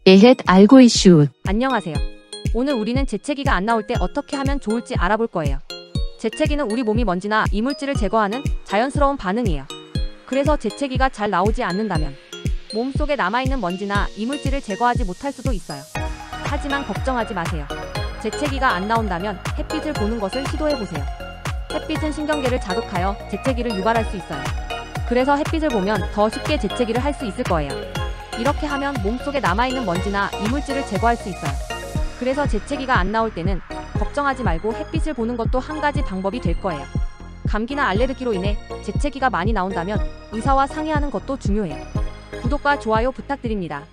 에헷 알고 이슈. 안녕하세요. 오늘 우리는 재채기가 안 나올 때 어떻게 하면 좋을지 알아볼 거예요. 재채기는 우리 몸이 먼지나 이물질을 제거하는 자연스러운 반응이에요. 그래서 재채기가 잘 나오지 않는다면 몸속에 남아있는 먼지나 이물질을 제거하지 못할 수도 있어요. 하지만 걱정하지 마세요. 재채기가 안 나온다면 햇빛을 보는 것을 시도해보세요. 햇빛은 신경계를 자극하여 재채기를 유발할 수 있어요. 그래서 햇빛을 보면 더 쉽게 재채기를 할 수 있을 거예요. 이렇게 하면 몸속에 남아있는 먼지나 이물질을 제거할 수 있어요. 그래서 재채기가 안 나올 때는 걱정하지 말고 햇빛을 보는 것도 한 가지 방법이 될 거예요. 감기나 알레르기로 인해 재채기가 많이 나온다면 의사와 상의하는 것도 중요해요. 구독과 좋아요 부탁드립니다.